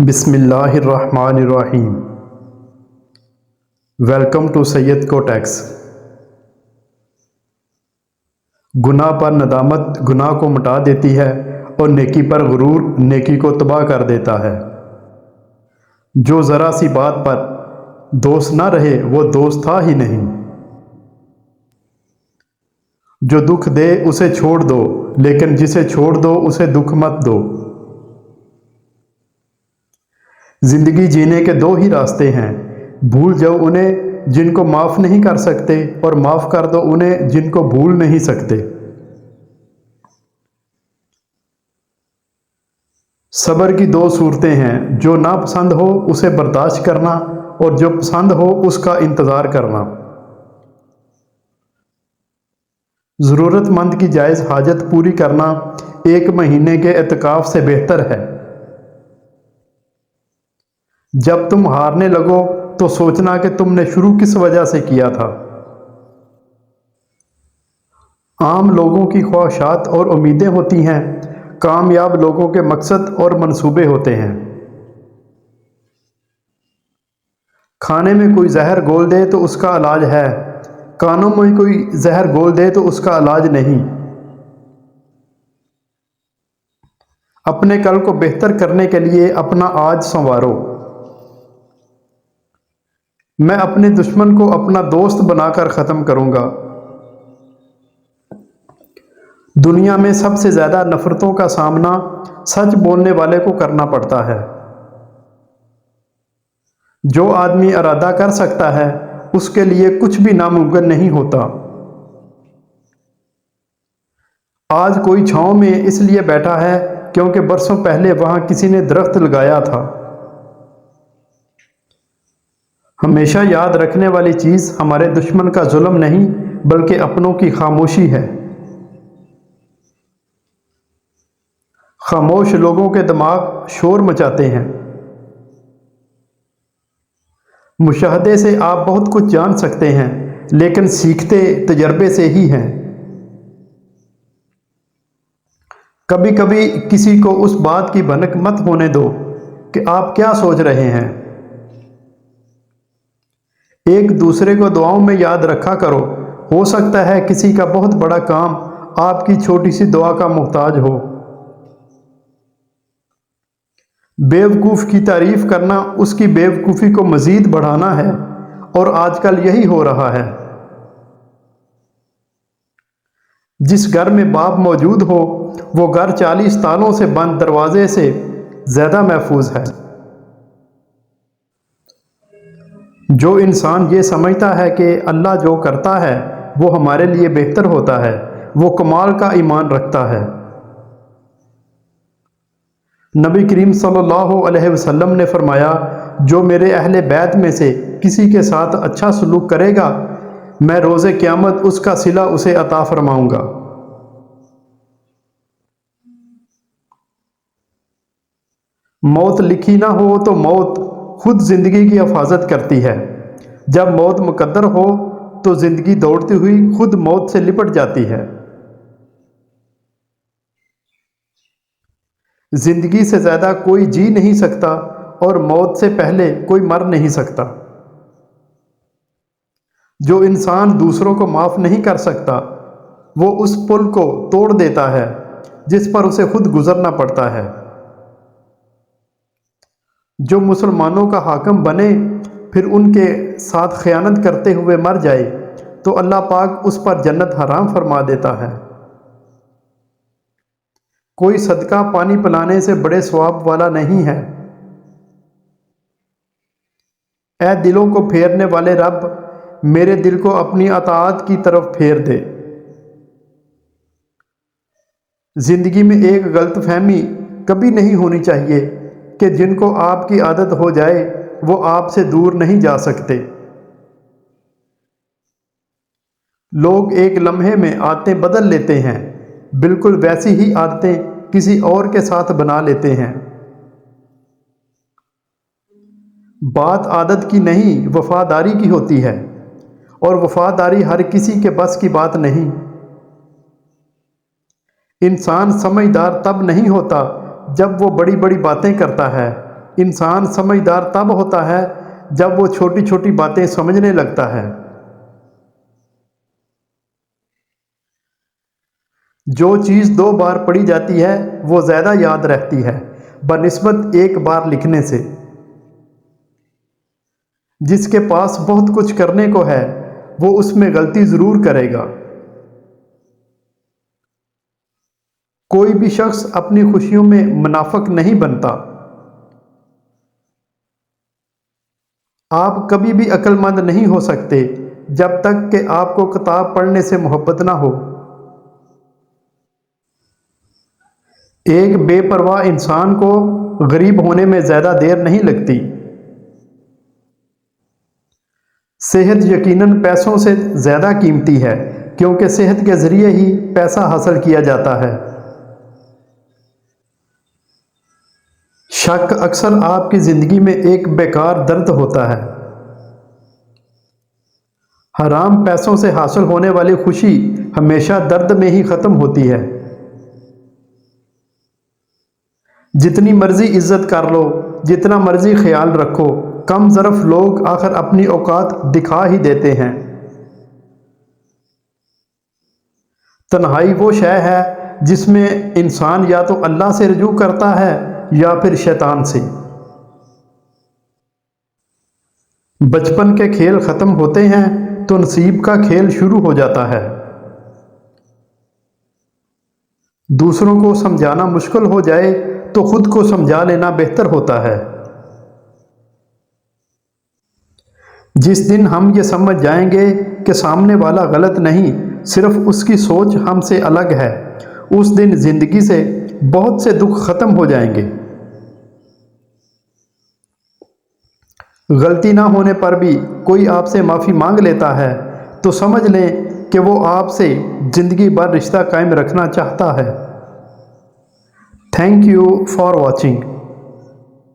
بسم اللہ الرحمن الرحیم۔ ویلکم ٹو سید کو ٹیکس۔ گناہ پر ندامت گناہ کو مٹا دیتی ہے اور نیکی پر غرور نیکی کو تباہ کر دیتا ہے۔ جو ذرا سی بات پر دوست نہ رہے وہ دوست تھا ہی نہیں۔ جو دکھ دے اسے چھوڑ دو، لیکن جسے چھوڑ دو اسے دکھ مت دو۔ زندگی جینے کے دو ہی راستے ہیں، بھول جاؤ انہیں جن کو معاف نہیں کر سکتے، اور معاف کر دو انہیں جن کو بھول نہیں سکتے۔ صبر کی دو صورتیں ہیں، جو ناپسند ہو اسے برداشت کرنا اور جو پسند ہو اس کا انتظار کرنا۔ ضرورت مند کی جائز حاجت پوری کرنا 1 مہینے کے اعتکاف سے بہتر ہے۔ جب تم ہارنے لگو تو سوچنا کہ تم نے شروع کس وجہ سے کیا تھا۔ عام لوگوں کی خواہشات اور امیدیں ہوتی ہیں، کامیاب لوگوں کے مقصد اور منصوبے ہوتے ہیں۔ کھانے میں کوئی زہر گھول دے تو اس کا علاج ہے، کانوں میں کوئی زہر گھول دے تو اس کا علاج نہیں۔ اپنے کل کو بہتر کرنے کے لیے اپنا آج سنوارو۔ میں اپنے دشمن کو اپنا دوست بنا کر ختم کروں گا۔ دنیا میں سب سے زیادہ نفرتوں کا سامنا سچ بولنے والے کو کرنا پڑتا ہے۔ جو آدمی ارادہ کر سکتا ہے اس کے لیے کچھ بھی ناممکن نہیں ہوتا۔ آج کوئی چھاؤں میں اس لیے بیٹھا ہے کیونکہ برسوں پہلے وہاں کسی نے درخت لگایا تھا۔ ہمیشہ یاد رکھنے والی چیز ہمارے دشمن کا ظلم نہیں بلکہ اپنوں کی خاموشی ہے۔ خاموش لوگوں کے دماغ شور مچاتے ہیں۔ مشاہدے سے آپ بہت کچھ جان سکتے ہیں، لیکن سیکھتے تجربے سے ہی ہیں۔ کبھی کبھی کسی کو اس بات کی بھنک مت ہونے دو کہ آپ کیا سوچ رہے ہیں۔ ایک دوسرے کو دعاؤں میں یاد رکھا کرو، ہو سکتا ہے کسی کا بہت بڑا کام آپ کی چھوٹی سی دعا کا محتاج ہو۔ بیوقوف کی تعریف کرنا اس کی بیوقوفی کو مزید بڑھانا ہے، اور آج کل یہی ہو رہا ہے۔ جس گھر میں باپ موجود ہو وہ گھر 40 تالوں سے بند دروازے سے زیادہ محفوظ ہے۔ جو انسان یہ سمجھتا ہے کہ اللہ جو کرتا ہے وہ ہمارے لیے بہتر ہوتا ہے، وہ کمال کا ایمان رکھتا ہے۔ نبی کریم صلی اللہ علیہ وسلم نے فرمایا، جو میرے اہل بیت میں سے کسی کے ساتھ اچھا سلوک کرے گا میں روز قیامت اس کا صلہ اسے عطا فرماؤں گا۔ موت لکھی نہ ہو تو موت خود زندگی کی حفاظت کرتی ہے۔ جب موت مقدر ہو تو زندگی دوڑتی ہوئی خود موت سے لپٹ جاتی ہے۔ زندگی سے زیادہ کوئی جی نہیں سکتا اور موت سے پہلے کوئی مر نہیں سکتا۔ جو انسان دوسروں کو معاف نہیں کر سکتا وہ اس پل کو توڑ دیتا ہے جس پر اسے خود گزرنا پڑتا ہے۔ جو مسلمانوں کا حاکم بنے پھر ان کے ساتھ خیانت کرتے ہوئے مر جائے تو اللہ پاک اس پر جنت حرام فرما دیتا ہے۔ کوئی صدقہ پانی پلانے سے بڑے ثواب والا نہیں ہے۔ اے دلوں کو پھیرنے والے رب، میرے دل کو اپنی اطاعت کی طرف پھیر دے۔ زندگی میں ایک غلط فہمی کبھی نہیں ہونی چاہیے کہ جن کو آپ کی عادت ہو جائے وہ آپ سے دور نہیں جا سکتے۔ لوگ ایک لمحے میں عادتیں بدل لیتے ہیں، بالکل ویسی ہی عادتیں کسی اور کے ساتھ بنا لیتے ہیں۔ بات عادت کی نہیں وفاداری کی ہوتی ہے، اور وفاداری ہر کسی کے بس کی بات نہیں۔ انسان سمجھدار تب نہیں ہوتا جب وہ بڑی بڑی باتیں کرتا ہے، انسان سمجھدار تب ہوتا ہے جب وہ چھوٹی چھوٹی باتیں سمجھنے لگتا ہے۔ جو چیز 2 بار پڑھی جاتی ہے وہ زیادہ یاد رہتی ہے بنسبت 1 بار لکھنے سے۔ جس کے پاس بہت کچھ کرنے کو ہے وہ اس میں غلطی ضرور کرے گا۔ کوئی بھی شخص اپنی خوشیوں میں منافق نہیں بنتا۔ آپ کبھی بھی عقل مند نہیں ہو سکتے جب تک کہ آپ کو کتاب پڑھنے سے محبت نہ ہو۔ ایک بے پرواہ انسان کو غریب ہونے میں زیادہ دیر نہیں لگتی۔ صحت یقیناً پیسوں سے زیادہ قیمتی ہے کیونکہ صحت کے ذریعے ہی پیسہ حاصل کیا جاتا ہے۔ شک اکثر آپ کی زندگی میں ایک بیکار درد ہوتا ہے۔ حرام پیسوں سے حاصل ہونے والی خوشی ہمیشہ درد میں ہی ختم ہوتی ہے۔ جتنی مرضی عزت کر لو، جتنا مرضی خیال رکھو، کم ظرف لوگ آخر اپنی اوقات دکھا ہی دیتے ہیں۔ تنہائی وہ شے ہے جس میں انسان یا تو اللہ سے رجوع کرتا ہے یا پھر شیطان سے۔ بچپن کے کھیل ختم ہوتے ہیں تو نصیب کا کھیل شروع ہو جاتا ہے۔ دوسروں کو سمجھانا مشکل ہو جائے تو خود کو سمجھا لینا بہتر ہوتا ہے۔ جس دن ہم یہ سمجھ جائیں گے کہ سامنے والا غلط نہیں، صرف اس کی سوچ ہم سے الگ ہے، اس دن زندگی سے بہت سے دکھ ختم ہو جائیں گے۔ غلطی نہ ہونے پر بھی کوئی آپ سے معافی مانگ لیتا ہے تو سمجھ لیں کہ وہ آپ سے زندگی بھر رشتہ قائم رکھنا چاہتا ہے۔ Thank you for watching.